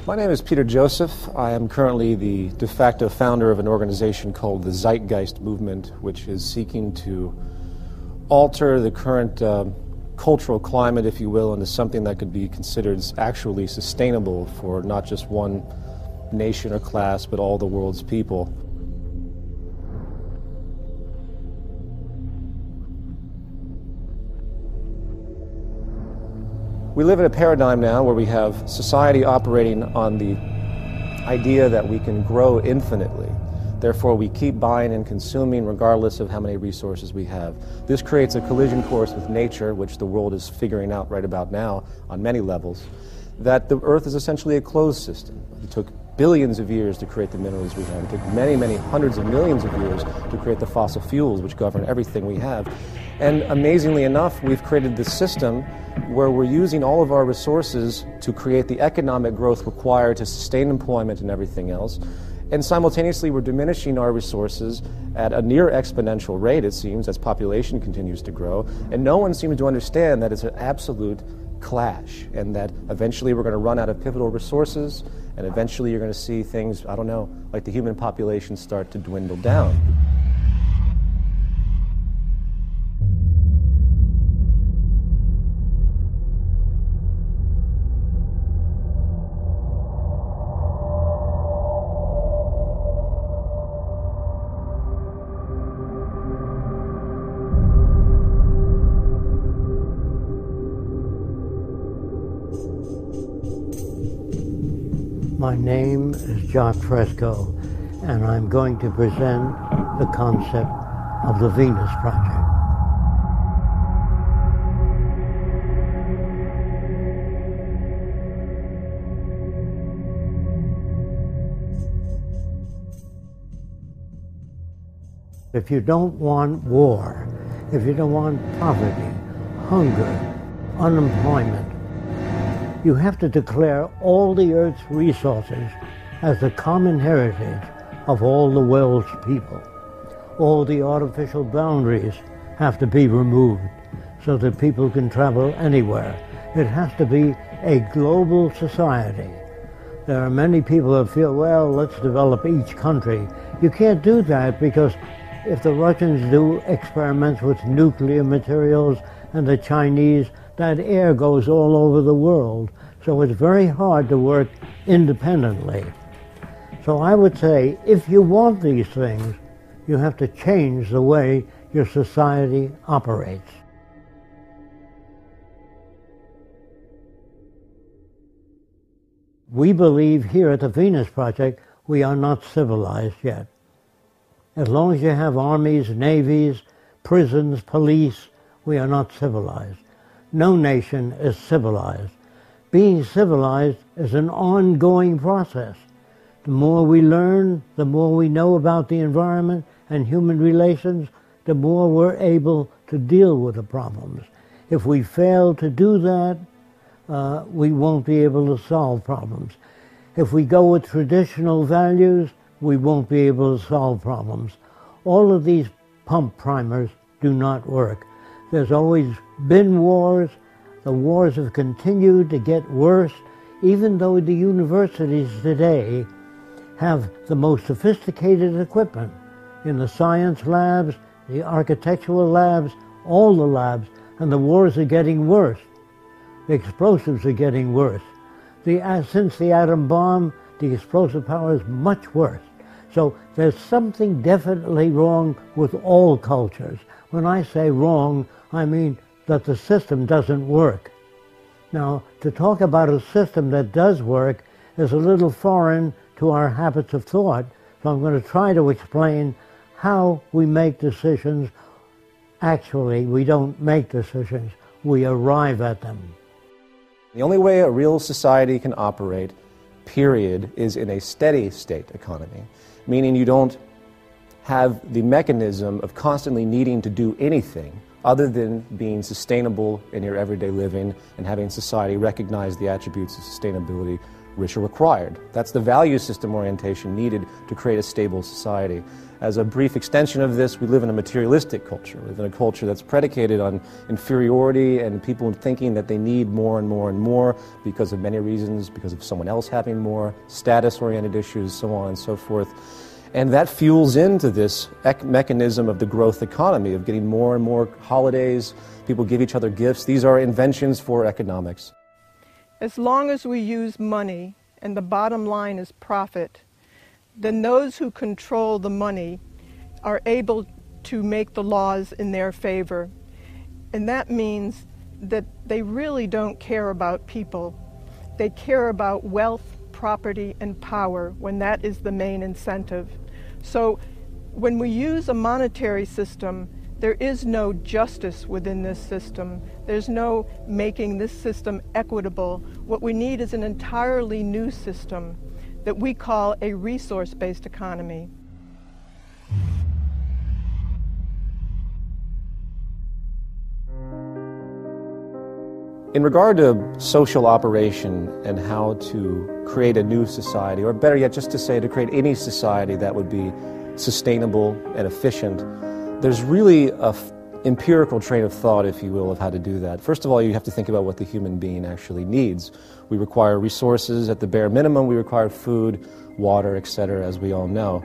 My name is Peter Joseph. I am currently the de facto founder of an organization called the Zeitgeist movement, which is seeking to alter the current cultural climate, if you will, into something that could be considered actually sustainable for not just one nation or class, but all the world's people. We live in a paradigm now where we have society operating on the idea that we can grow infinitely. Therefore, we keep buying and consuming regardless of how many resources we have. This creates a collision course with nature, which the world is figuring out right about now on many levels, that the Earth is essentially a closed system. It took billions of years to create the minerals we have. It took many, many hundreds of millions of years to create the fossil fuels which govern everything we have. And amazingly enough, we've created this system where we're using all of our resources to create the economic growth required to sustain employment and everything else. And simultaneously, we're diminishing our resources at a near exponential rate, it seems, as population continues to grow. And no one seems to understand that it's an absolute clash, and that eventually we're going to run out of pivotal resources, and eventually you're going to see things, I don't know, like the human population start to dwindle down. My name is John Fresco, and I'm going to present the concept of the Venus Project. If you don't want war, if you don't want poverty, hunger, unemployment, you have to declare all the Earth's resources as the common heritage of all the world's people. All the artificial boundaries have to be removed so that people can travel anywhere. It has to be a global society. There are many people that feel, well, let's develop each country. You can't do that, because if the Russians do experiments with nuclear materials and the Chinese, that air goes all over the world. So it's very hard to work independently. So I would say, if you want these things, you have to change the way your society operates. We believe here at the Venus Project, we are not civilized yet. As long as you have armies, navies, prisons, police, we are not civilized. No nation is civilized. Being civilized is an ongoing process. The more we learn, the more we know about the environment and human relations, the more we're able to deal with the problems. If we fail to do that, we won't be able to solve problems. If we go with traditional values, we won't be able to solve problems. All of these pump primers do not work. There's always been wars. The wars have continued to get worse, even though the universities today have the most sophisticated equipment in the science labs, the architectural labs, all the labs, and the wars are getting worse. The explosives are getting worse. Since the atom bomb, the explosive power is much worse. So there's something definitely wrong with all cultures. When I say wrong, I mean that the system doesn't work. Now, to talk about a system that does work is a little foreign to our habits of thought, so I'm going to try to explain how we make decisions. Actually, we don't make decisions, we arrive at them. The only way a real society can operate, period, is in a steady state economy, meaning you don't have the mechanism of constantly needing to do anything other than being sustainable in your everyday living and having society recognize the attributes of sustainability rich are required. That's the value system orientation needed to create a stable society. As a brief extension of this, we live in a materialistic culture. We live in a culture that's predicated on inferiority and people thinking that they need more and more and more because of many reasons, because of someone else having more, status-oriented issues, so on and so forth. And that fuels into this mechanism of the growth economy, of getting more and more holidays, people give each other gifts. These are inventions for economics. As long as we use money and the bottom line is profit, then those who control the money are able to make the laws in their favor. And that means that they really don't care about people. They care about wealth, property, and power when that is the main incentive. So when we use a monetary system, there is no justice within this system. There's no making this system equitable. What we need is an entirely new system that we call a resource-based economy. In regard to social operation and how to create a new society, or better yet, just to say to create any society that would be sustainable and efficient, there's really an empirical train of thought, if you will, of how to do that. First of all, you have to think about what the human being actually needs. We require resources at the bare minimum. We require food, water, etc., as we all know.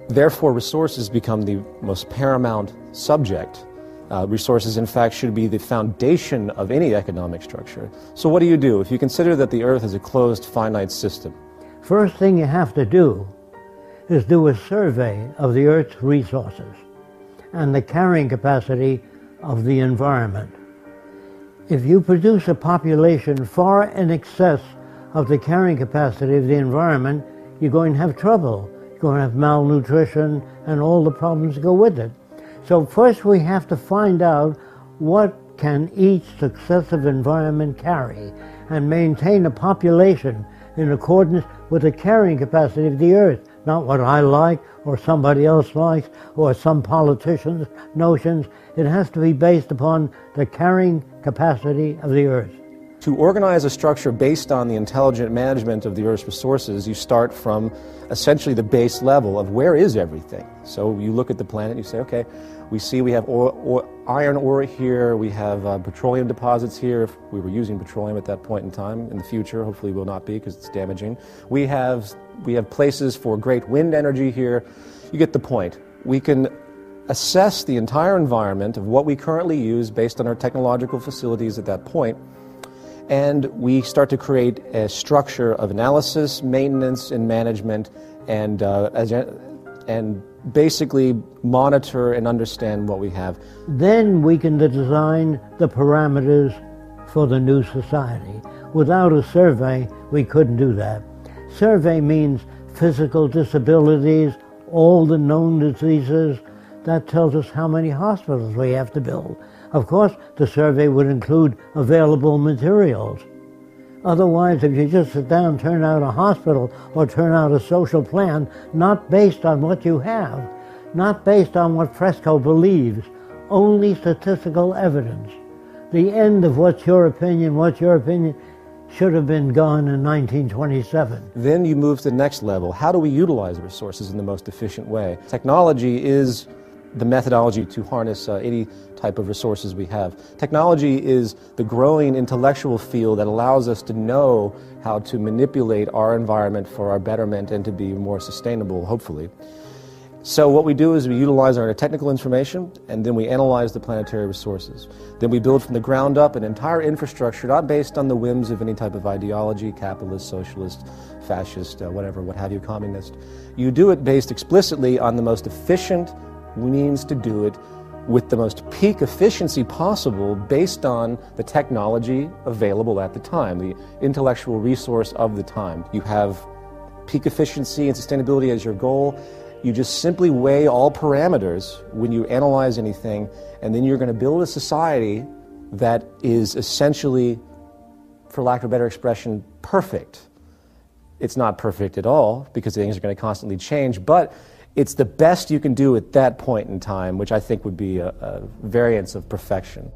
Therefore, resources become the most paramount subject. Resources, in fact, should be the foundation of any economic structure. So what do you do if you consider that the Earth is a closed, finite system? First thing you have to do is do a survey of the Earth's resources and the carrying capacity of the environment. If you produce a population far in excess of the carrying capacity of the environment, you're going to have trouble. You're going to have malnutrition and all the problems that go with it. So first we have to find out what can each successive environment carry and maintain a population in accordance with the carrying capacity of the Earth, not what I like or somebody else likes or some politician's notions. It has to be based upon the carrying capacity of the Earth. To organize a structure based on the intelligent management of the Earth's resources, you start from essentially the base level of where is everything. So you look at the planet and you say, okay, we see we have iron ore here, we have petroleum deposits here, if we were using petroleum at that point in time. In the future, hopefully we will not be because it's damaging. We have places for great wind energy here. You get the point. We can assess the entire environment of what we currently use based on our technological facilities at that point, and we start to create a structure of analysis, maintenance, and management, and basically monitor and understand what we have. Then we can design the parameters for the new society. Without a survey, we couldn't do that. Survey means physical disabilities, all the known diseases. That tells us how many hospitals we have to build. Of course, the survey would include available materials. Otherwise, if you just sit down and turn out a hospital or turn out a social plan, not based on what you have, not based on what Fresco believes, only statistical evidence. The end of what's your opinion should have been gone in 1927. Then you move to the next level. How do we utilize resources in the most efficient way? Technology is the methodology to harness any type of resources we have. Technology is the growing intellectual field that allows us to know how to manipulate our environment for our betterment and to be more sustainable, hopefully. So what we do is we utilize our technical information, and then we analyze the planetary resources. Then we build from the ground up an entire infrastructure, not based on the whims of any type of ideology, capitalist, socialist, fascist, whatever, what have you, communist. You do it based explicitly on the most efficient means to do it with the most peak efficiency possible based on the technology available at the time, the intellectual resource of the time. You have peak efficiency and sustainability as your goal. You just simply weigh all parameters when you analyze anything, and then you're going to build a society that is essentially, for lack of a better expression, perfect. It's not perfect at all because things are going to constantly change, but it's the best you can do at that point in time, which I think would be a variance of perfection.